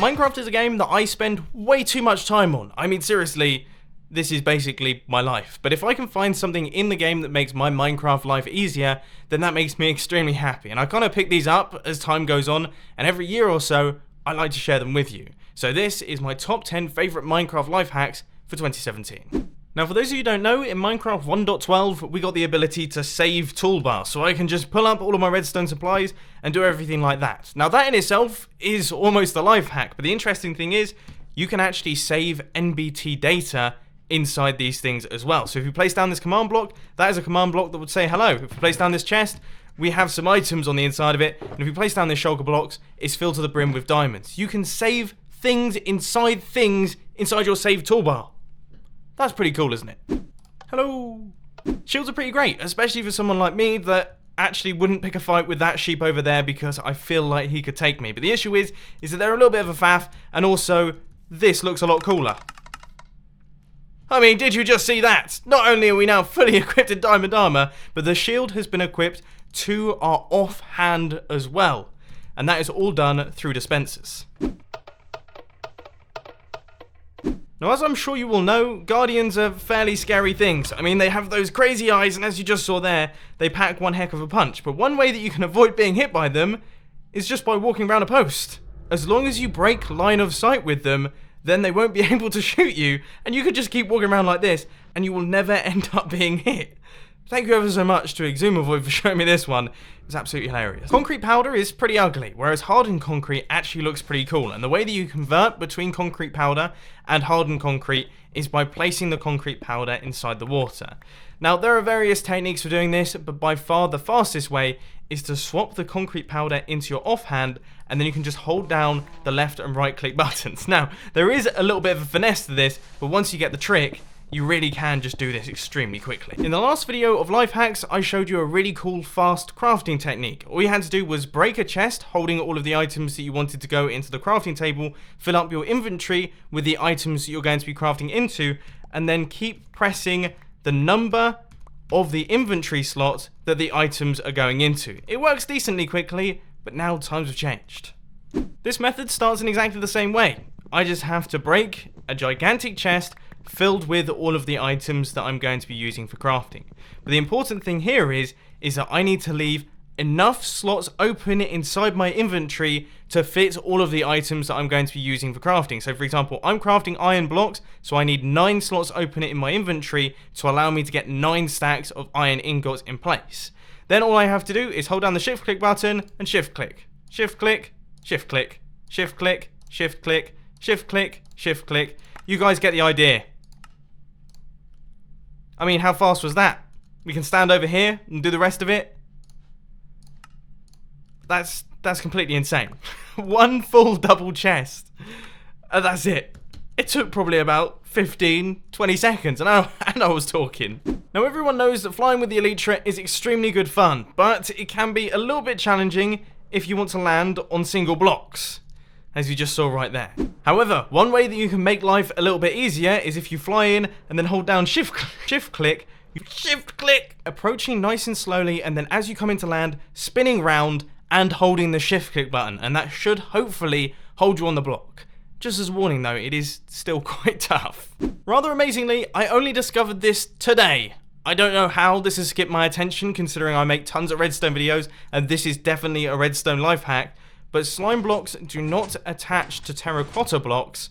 Minecraft is a game that I spend way too much time on. I mean, seriously, this is basically my life. But if I can find something in the game that makes my Minecraft life easier, then that makes me extremely happy. And I kind of pick these up as time goes on, and every year or so, I like to share them with you. So this is my top 10 favourite Minecraft life hacks for 2017. Now, for those of you who don't know, in Minecraft 1.12, we got the ability to save toolbar, so I can just pull up all of my redstone supplies and do everything like that. Now, that in itself is almost a life hack, but the interesting thing is, you can actually save NBT data inside these things as well. So if you place down this command block, that is a command block that would say hello. If you place down this chest, we have some items on the inside of it, and if you place down this shulker blocks, it's filled to the brim with diamonds. You can save things inside your save toolbar. That's pretty cool, isn't it? Hello! Shields are pretty great, especially for someone like me that actually wouldn't pick a fight with that sheep over there because I feel like he could take me. But the issue is that they're a little bit of a faff, and also, this looks a lot cooler. I mean, did you just see that? Not only are we now fully equipped in diamond armor, but the shield has been equipped to our offhand as well. And that is all done through dispensers. Now, as I'm sure you will know, Guardians are fairly scary things. I mean, they have those crazy eyes, and as you just saw there, they pack one heck of a punch. But one way that you can avoid being hit by them is just by walking around a post. As long as you break line of sight with them, then they won't be able to shoot you, and you could just keep walking around like this, and you will never end up being hit. Thank you ever so much to Exumavoid for showing me this one. It's absolutely hilarious. Concrete powder is pretty ugly, whereas hardened concrete actually looks pretty cool. And the way that you convert between concrete powder and hardened concrete is by placing the concrete powder inside the water. Now, there are various techniques for doing this, but by far the fastest way is to swap the concrete powder into your offhand, and then you can just hold down the left and right click buttons. Now, there is a little bit of a finesse to this, but once you get the trick, you really can just do this extremely quickly. In the last video of life hacks, I showed you a really cool fast crafting technique. All you had to do was break a chest holding all of the items that you wanted to go into the crafting table, fill up your inventory with the items that you're going to be crafting into, and then keep pressing the number of the inventory slot that the items are going into. It works decently quickly, but now times have changed. This method starts in exactly the same way. I just have to break a gigantic chest filled with all of the items that I'm going to be using for crafting. But the important thing here is that I need to leave enough slots open inside my inventory to fit all of the items that I'm going to be using for crafting. So for example, I'm crafting iron blocks, so I need 9 slots open in my inventory to allow me to get 9 stacks of iron ingots in place. Then all I have to do is hold down the shift click button and shift click. Shift click, shift click, shift click, shift click, shift click, shift click. You guys get the idea. I mean, how fast was that? We can stand over here and do the rest of it. That's completely insane. One full double chest. And that's it. It took probably about 15, 20 seconds, and I was talking. Now, everyone knows that flying with the Elytra is extremely good fun, but it can be a little bit challenging if you want to land on single blocks, as you just saw right there. However, one way that you can make life a little bit easier is if you fly in and then hold down shift click, approaching nice and slowly, and then as you come into land, spinning round and holding the shift click button, and that should hopefully hold you on the block. Just as a warning though, it is still quite tough. Rather amazingly, I only discovered this today. I don't know how this has skipped my attention considering I make tons of redstone videos, and this is definitely a redstone life hack. But slime blocks do not attach to terracotta blocks,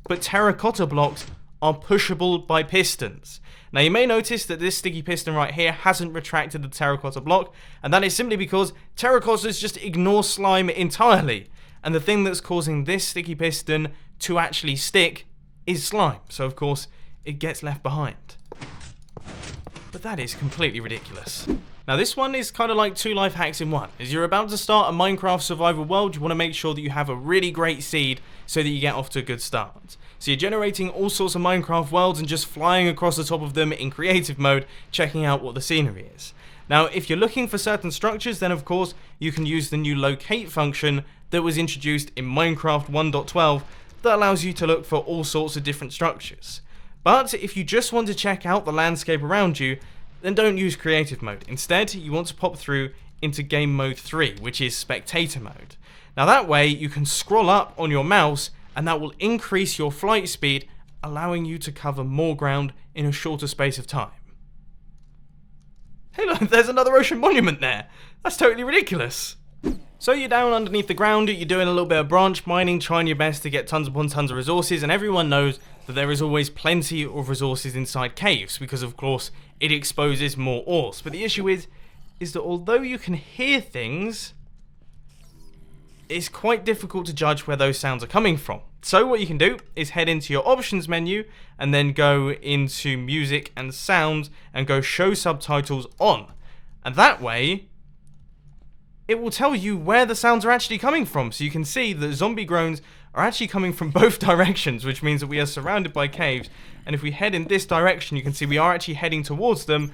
but terracotta blocks are pushable by pistons. Now you may notice that this sticky piston right here hasn't retracted the terracotta block, and that is simply because terracottas just ignore slime entirely. And the thing that's causing this sticky piston to actually stick is slime, so of course it gets left behind. But that is completely ridiculous. Now this one is kind of like 2 life hacks in one. As you're about to start a Minecraft survival world, you want to make sure that you have a really great seed so that you get off to a good start. So you're generating all sorts of Minecraft worlds and just flying across the top of them in creative mode, checking out what the scenery is. Now if you're looking for certain structures, then of course you can use the new locate function that was introduced in Minecraft 1.12 that allows you to look for all sorts of different structures. But if you just want to check out the landscape around you, then don't use creative mode. Instead, you want to pop through into game mode 3, which is spectator mode. Now that way you can scroll up on your mouse and that will increase your flight speed, allowing you to cover more ground in a shorter space of time. Hey look, there's another ocean monument there. That's totally ridiculous. So you're down underneath the ground, you're doing a little bit of branch mining, trying your best to get tons upon tons of resources, and everyone knows that there is always plenty of resources inside caves, because of course it exposes more ores. But the issue is that although you can hear things, it's quite difficult to judge where those sounds are coming from. So what you can do is head into your options menu and then go into music and sounds and go show subtitles on. And that way, it will tell you where the sounds are actually coming from. So you can see that zombie groans are actually coming from both directions, which means that we are surrounded by caves. And if we head in this direction, you can see we are actually heading towards them.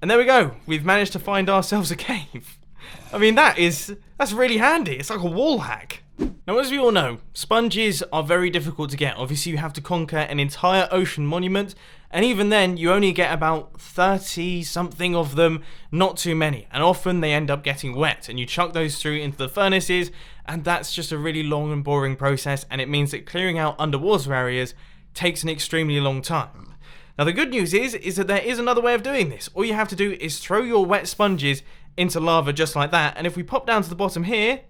And there we go. We've managed to find ourselves a cave. I mean, that's really handy. It's like a wall hack. Now, as we all know, sponges are very difficult to get. Obviously, you have to conquer an entire ocean monument, and even then, you only get about 30-something of them, not too many. And often, they end up getting wet, and you chuck those through into the furnaces, and that's just a really long and boring process, and it means that clearing out underwater areas takes an extremely long time. Now, the good news is that there is another way of doing this. All you have to do is throw your wet sponges into lava just like that, and if we pop down to the bottom here,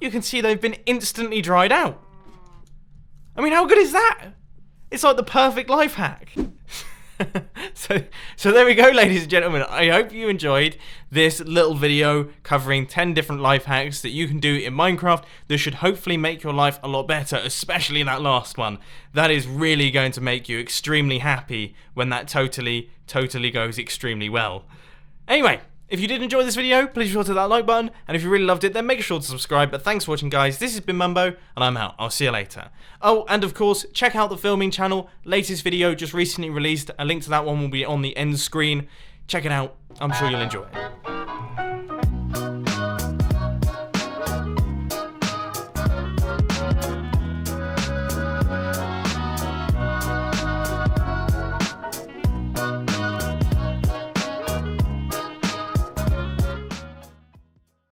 you can see they've been instantly dried out. I mean, how good is that? It's like the perfect life hack. So there we go, ladies and gentlemen. I hope you enjoyed this little video covering 10 different life hacks that you can do in Minecraft that should hopefully make your life a lot better, especially that last one. That is really going to make you extremely happy when that totally goes extremely well. Anyway, if you did enjoy this video, please be sure to hit that like button, and if you really loved it, then make sure to subscribe. But thanks for watching, guys. This has been Mumbo, and I'm out. I'll see you later. Oh, and of course, check out the filming channel. Latest video just recently released. A link to that one will be on the end screen. Check it out. I'm sure you'll enjoy it.